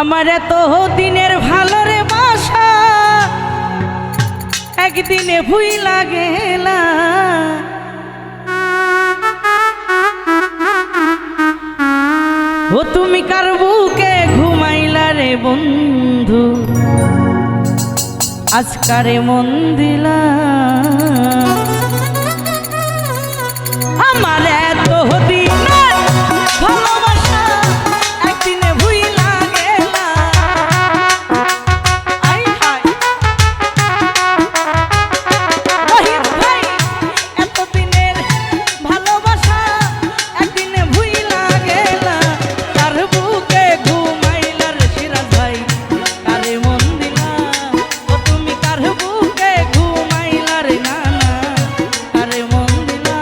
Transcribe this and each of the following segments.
আমার এত দিনের ভালো রে বাসা একদিনে ভুইলা গেলা। ও তুমি কার বুকে ঘুমাইলা রে বন্ধু, আজকারে মন দিলা। আমার এত দিনের ভালোবাসা একদিনে ভুইলা গেলা। রহিম ভাই এত দিনের ভালোবাসা একদিনে ভুইলা গেলা। তার বুকে ঘুমাইলা রে সিরাজ ভাই কারে মন দিলা। ও তুমি কার বুকে ঘুমাইলা রে নানা কারে মন দিলা।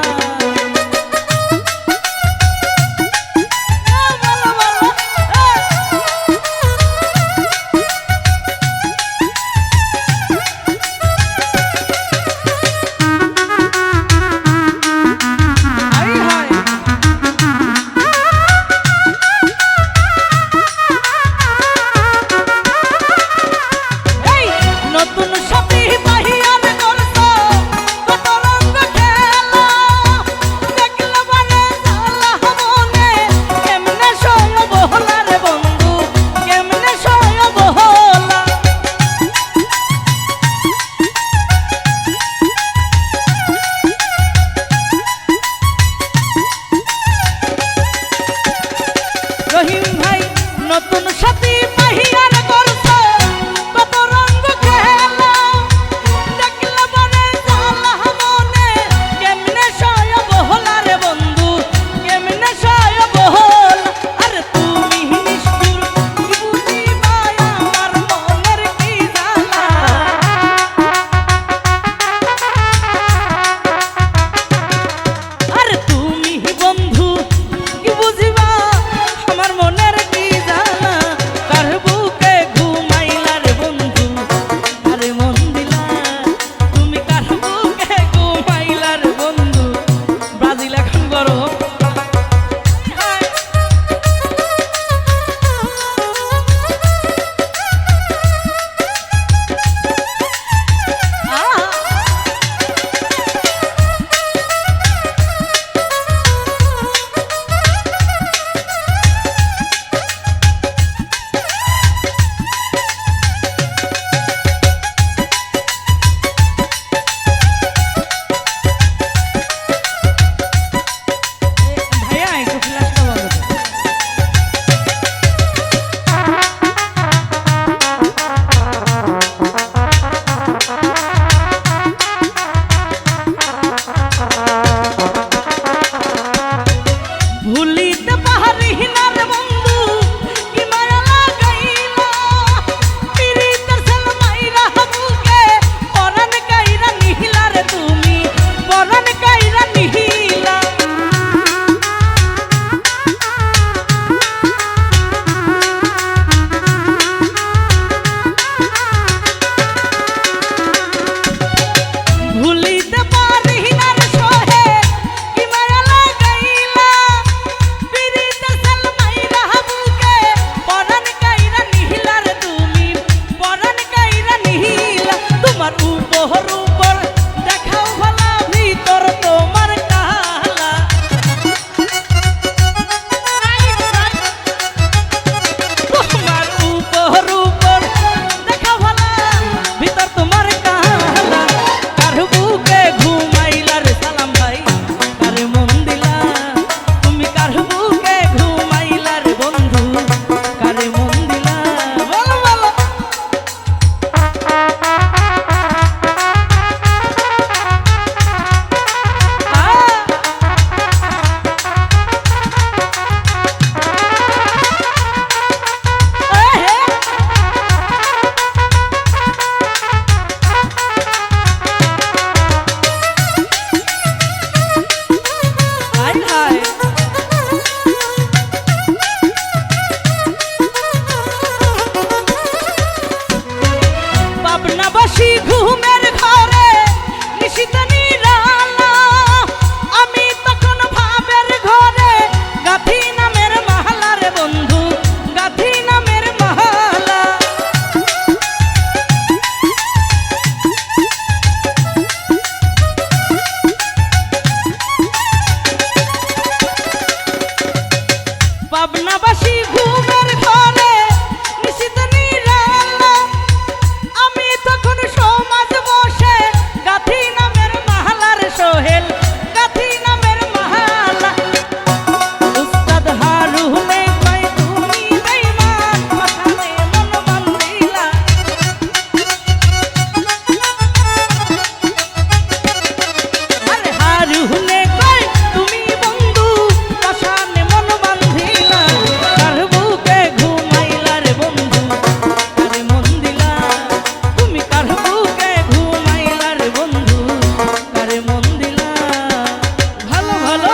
রহিম ভাই নতুন সাথী পাহিয়ার করছ কত রঙ খেলা। দেখলে মনে জ্বালা মনে কেমনে সয় বহলা রে বন্ধু কেমনে সয় বহল। আরে তুমি নিষ্ঠুর কি বুঝিবা আমার মনের কি জ্বালা। আরে তুমি বন্ধু কি বুঝিবা আমার মনের কি জ্বালা। কার বুকে ঘুমাইলা রে বন্ধু কারে মন দিলা। তুমি কার বুকে ঘুমাইলা রে বন্ধু ব্রাজিল এখন গরম। ভাইয়া একটু ফ্ল্যাশটা বন্ধ করো। ভুলিতে পারি না রে বন্ধু কি মায়া লাগাইলা। পিরিতের সালমাইরা বুকে পরাণ কাইরা নিহিলা রে তুমি পরাণ কাইরা নিহিলা। ভুলিতে পারি না রে সোহে কি মায়া লাগাইলা। পিরিতের সালমাইরা বুকে পরাণ কাইরা নিহিলা রে তুমি পরাণ কাইরা নিহিলা। তোমার উপর উপর দেখাও ভালা ভিতর তোমার কালা। তোমার উপর উপর দেখাও ভালা ভিতর তোমার কালা। কার বুকে ঘুমাইলা রে সালাম ভাই কারে মন দিলা। তুমি কার বুকে ঘুমাইলা রে বন্ধু কারে মন দিলা। বলো বলো হায় হায় পাবনাবাসী ঘুমের ঘরে নিশিতে নিরালা। আমি তখন ভাবের ঘরে গাথি নামের মাহালা রে বন্ধু গাথি নামের মাহালা। পাবনাবাসী ঘুমের ঘরে নিশিত নিরালা আমি তখন সমাজ বসে গাথি নামের মাহালার সোহেল গাথি নামের মাহালা উস্তাদ হারুনে কয় তুমি বেঈমান মাথানে মন বান্ধিলা আরে হারুনে কয় তুমি বন্ধু পাশানে মন বান্ধিলা কার বুকে ঘুমাইলা রে বন্ধু কারে মন দিলা তুমি কার বুকে ঘুমাইলা রে বন্ধু কারে মন দিলা ভালো ভালো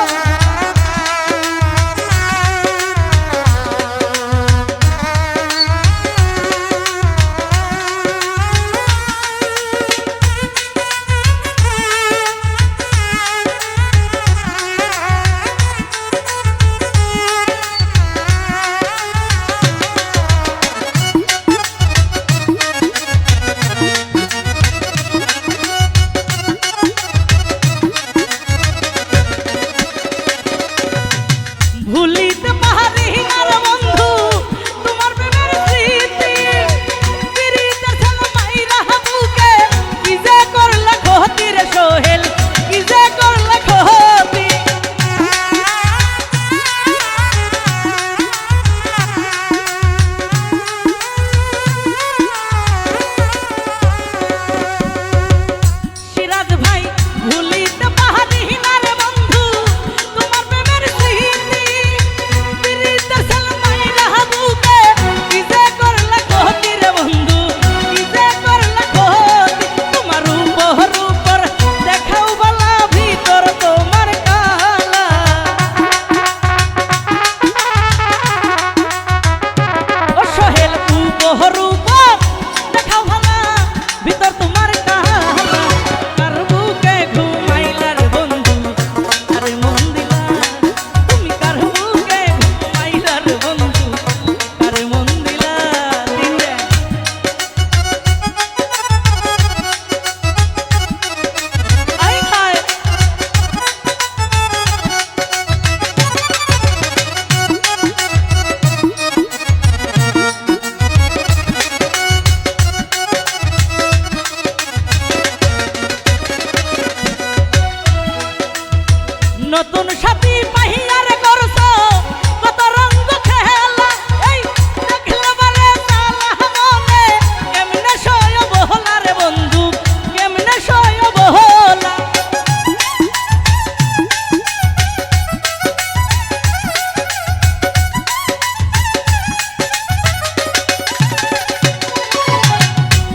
ভুলিতে পারি না রে বন্ধু তোমার প্রেমের স্মৃতি পিরিতের ছেলে মাইরা বুকে কি যে করলা ক্ষতি রে সোহেল কি যে করলা ক্ষতি সিরাজ ভাই ভুলিতে পারি না রে বন্ধু তোমার প্রেমের স্মৃতি পিরিতের ছেলে মাইরা বুকে কি যে করলা ক্ষতি রে বন্ধু কি যে করলা ক্ষতি তোমার উপর দেখাও বালা ভিতর তোমার কালা ও সোহেল উপর দেখাও ভালা ভিতর তোমার কালা কার বুকে ঘুমাইলা রে বন্ধু আরে মন দিলা তুমি কার বুকে ঘুমাইলা রে বন্ধু আরে মন দিলা দিলে আই হায় নতুন সাথী পাহিয়ারে করছো কত রঙ্গ খেলা এই দেখলে বারে তালা মনে কেমনে সয় বহলা রে বন্ধু কেমনে সয় বহলা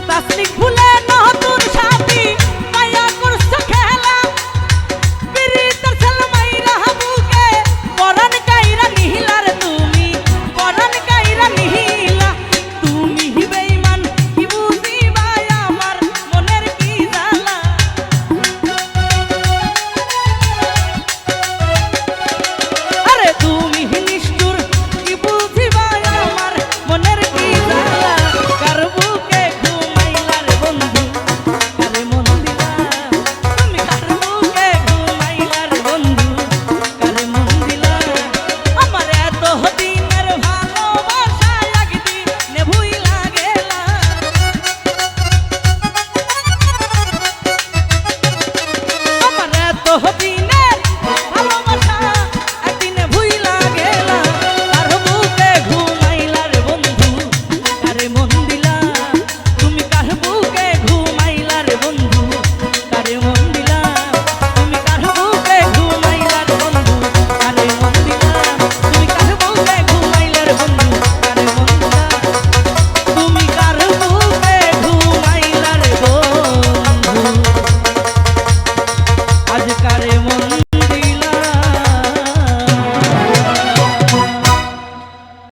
তাসলিক ভুলে নতুন সাথী পাইয়া করছো খেলা পিরিতের ছেলে মাইরা বুকে পরাণ কাইরা নিহিলা রে তুমি পরাণ কাইরা নিহিলা তুমি বেঈমান কি বুঝিবা আমার মনের কি জ্বালা আরে তুমি নিষ্ঠুর কি বুঝিবা আমার মনের কি জ্বালা কার বুকে ঘুমাইলা রে বন্ধু কারে মন দিলা তুমি কার বুকে ঘুমাইলা রে বন্ধু কারে মন দিলা আমার এত দিনের ভালোবাসা একদিনে ভুইলা গেলা আমার এত